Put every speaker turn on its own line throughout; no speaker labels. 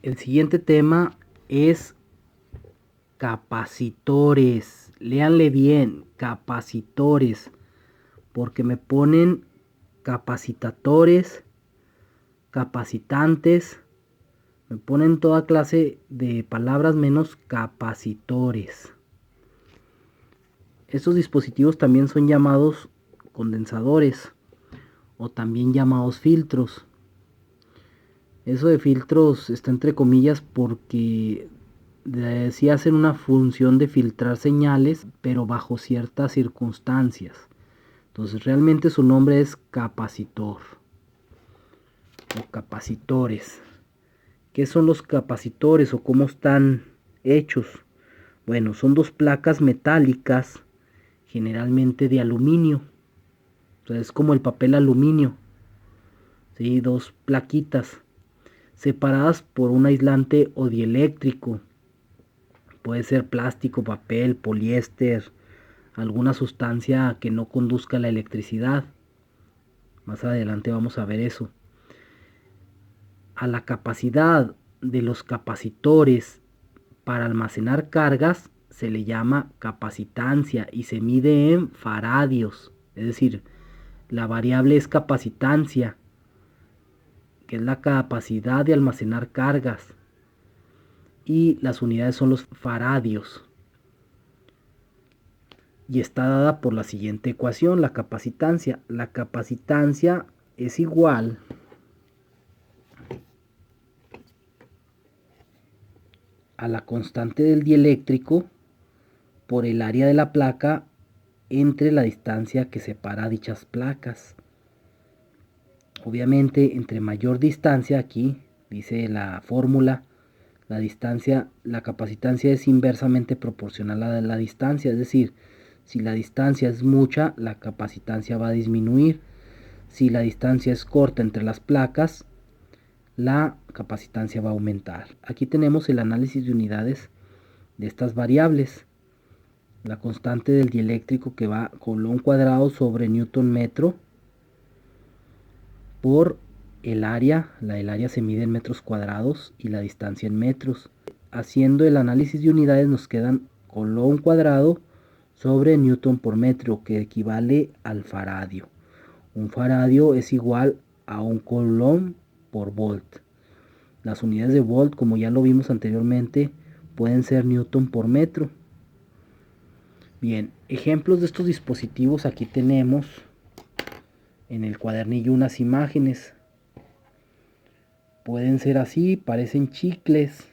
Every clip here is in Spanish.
El siguiente tema es capacitores. Léanle bien, capacitores, porque me ponen capacitatores, capacitantes, me ponen toda clase de palabras menos capacitores. Estos dispositivos también son llamados condensadores o también llamados filtros. Eso de filtros está entre comillas porque sí hacen una función de filtrar señales, pero bajo ciertas circunstancias. Entonces realmente su nombre es capacitor o capacitores. ¿Qué son los capacitores o cómo están hechos? Bueno, son dos placas metálicas, generalmente de aluminio. O sea, es como el papel aluminio. ¿Sí? Dos plaquitas separadas por un aislante o dieléctrico. Puede ser plástico, papel, poliéster, alguna sustancia que no conduzca la electricidad. Más adelante vamos a ver eso. A la capacidad de los capacitores para almacenar cargas se le llama capacitancia y se mide en faradios. Es decir, la variable es capacitancia, que es la capacidad de almacenar cargas. Y las unidades son los faradios. Y está dada por la siguiente ecuación, la capacitancia. La capacitancia es igual a la constante del dieléctrico por el área de la placa entre la distancia que separa dichas placas. Obviamente, entre mayor distancia, aquí dice la fórmula, la capacitancia es inversamente proporcional a la distancia, es decir, si la distancia es mucha, la capacitancia va a disminuir. Si la distancia es corta entre las placas, la capacitancia va a aumentar. Aquí tenemos el análisis de unidades de estas variables. La constante del dieléctrico que va Coulomb cuadrado sobre Newton metro por el área. El área se mide en metros cuadrados y la distancia en metros. Haciendo el análisis de unidades nos quedan Coulomb cuadrado sobre Newton por metro, que equivale al faradio. Un faradio es igual a un Coulomb por volt. Las unidades de volt, como ya lo vimos anteriormente, pueden ser Newton por metro. Bien, ejemplos de estos dispositivos aquí tenemos en el cuadernillo unas imágenes. Pueden ser así, parecen chicles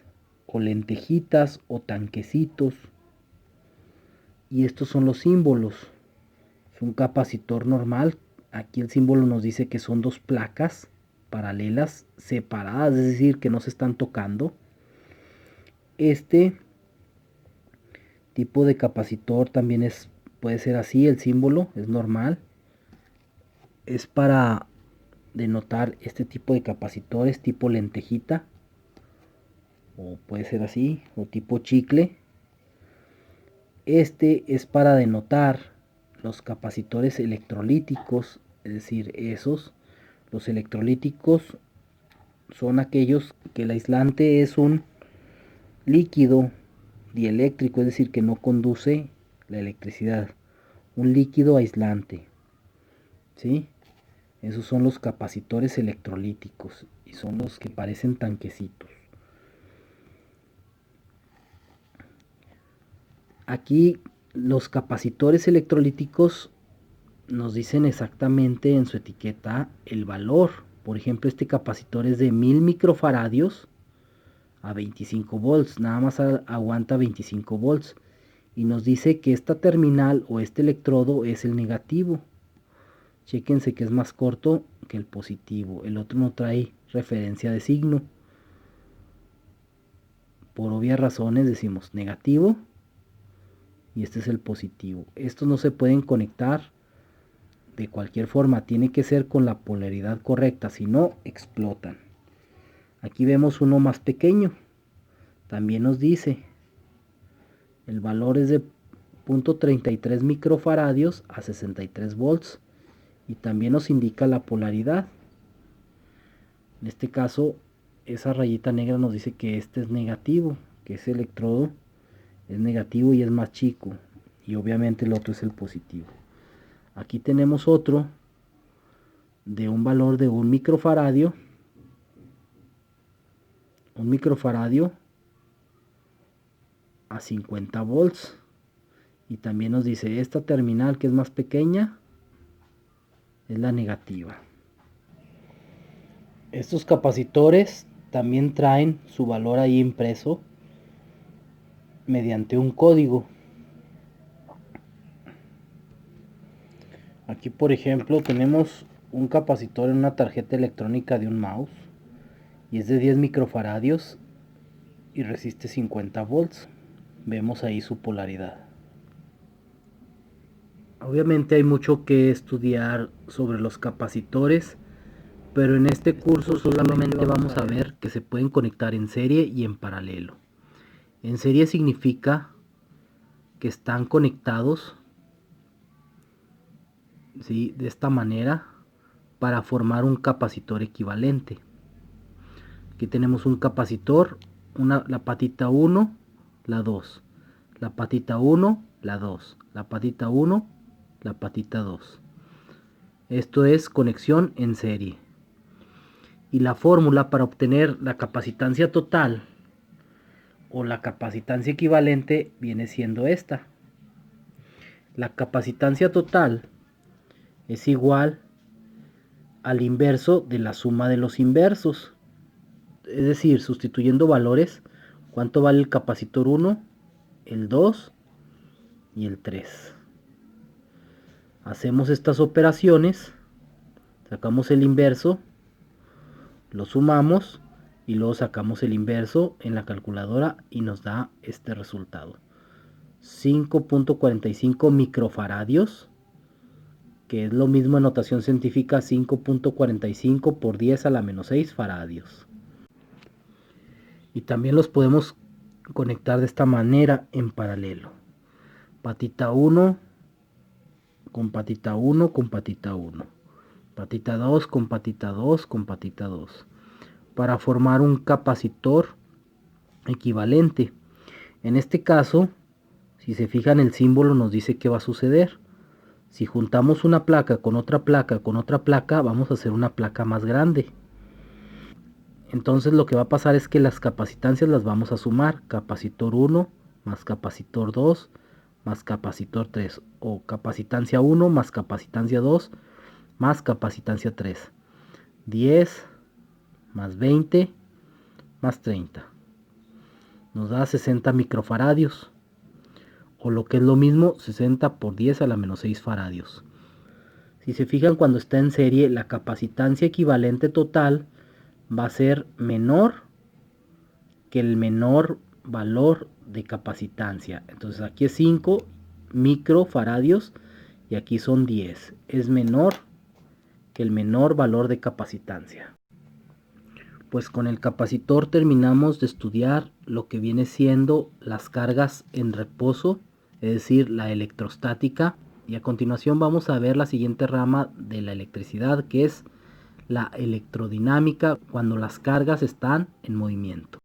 o lentejitas o tanquecitos. Y estos son los símbolos. Es un capacitor normal. Aquí el símbolo nos dice que son dos placas paralelas separadas, es decir, que no se están tocando. Este tipo de capacitor también puede ser así, el símbolo es normal. Es para denotar este tipo de capacitores tipo lentejita, o puede ser así, o tipo chicle. Este es para denotar los capacitores electrolíticos, es decir, los electrolíticos son aquellos que el aislante es un líquido dieléctrico, es decir, que no conduce la electricidad, un líquido aislante, ¿sí? Esos son los capacitores electrolíticos y son los que parecen tanquecitos. Aquí los capacitores electrolíticos nos dicen exactamente en su etiqueta el valor. Por ejemplo, este capacitor es de 1000 microfaradios a 25 volts, nada más aguanta 25 volts. Y nos dice que esta terminal o este electrodo es el negativo. Chéquense que es más corto que el positivo. El otro no trae referencia de signo. Por obvias razones decimos negativo y este es el positivo. Estos no se pueden conectar de cualquier forma, tiene que ser con la polaridad correcta, si no explotan. Aquí vemos uno más pequeño. También nos dice el valor es de 0.33 microfaradios a 63 volts y también nos indica la polaridad. En este caso esa rayita negra nos dice que este es negativo, que ese electrodo es negativo y es más chico, y obviamente el otro es el positivo. Aquí tenemos otro de un valor de un microfaradio a 50 volts, y también nos dice esta terminal, que es más pequeña, es la negativa. Estos capacitores también traen su valor ahí impreso mediante un código. Aquí, por ejemplo, tenemos un capacitor en una tarjeta electrónica de un mouse y es de 10 microfaradios y resiste 50 volts. Vemos ahí su polaridad. Obviamente hay mucho que estudiar sobre los capacitores, pero en este curso solamente vamos a ver que se pueden conectar en serie y en paralelo. En serie significa que están conectados, ¿sí?, de esta manera para formar un capacitor equivalente. Aquí tenemos un capacitor, la patita 1, la 2, la patita 1, la 2, la patita 1, la patita 2. Esto es conexión en serie. Y la fórmula para obtener la capacitancia total o la capacitancia equivalente viene siendo esta. La capacitancia total es igual al inverso de la suma de los inversos. Es decir, sustituyendo valores, ¿cuánto vale el capacitor 1, el 2 y el 3? Hacemos estas operaciones, sacamos el inverso, lo sumamos y luego sacamos el inverso en la calculadora y nos da este resultado: 5.45 microfaradios, que es lo mismo en notación científica 5.45 por 10 a la menos 6 faradios. Y también los podemos conectar de esta manera en paralelo: patita 1 con patita 1 con patita 1, patita 2 con patita 2 con patita 2, para formar un capacitor equivalente. En este caso, si se fijan, el símbolo nos dice qué va a suceder. Si juntamos una placa con otra placa con otra placa, vamos a hacer una placa más grande. Entonces lo que va a pasar es que las capacitancias las vamos a sumar: capacitor 1 más capacitor 2 más capacitor 3, o capacitancia 1 más capacitancia 2 más capacitancia 3. 10 más 20 más 30 nos da 60 microfaradios, o lo que es lo mismo, 60 por 10 a la menos 6 faradios. Si se fijan, cuando está en serie, la capacitancia equivalente total va a ser menor que el menor valor de capacitancia. Entonces aquí es 5 microfaradios y aquí son 10. Es menor que el menor valor de capacitancia. Pues con el capacitor terminamos de estudiar lo que viene siendo las cargas en reposo, es decir, la electrostática, y a continuación vamos a ver la siguiente rama de la electricidad, que es la electrodinámica, cuando las cargas están en movimiento.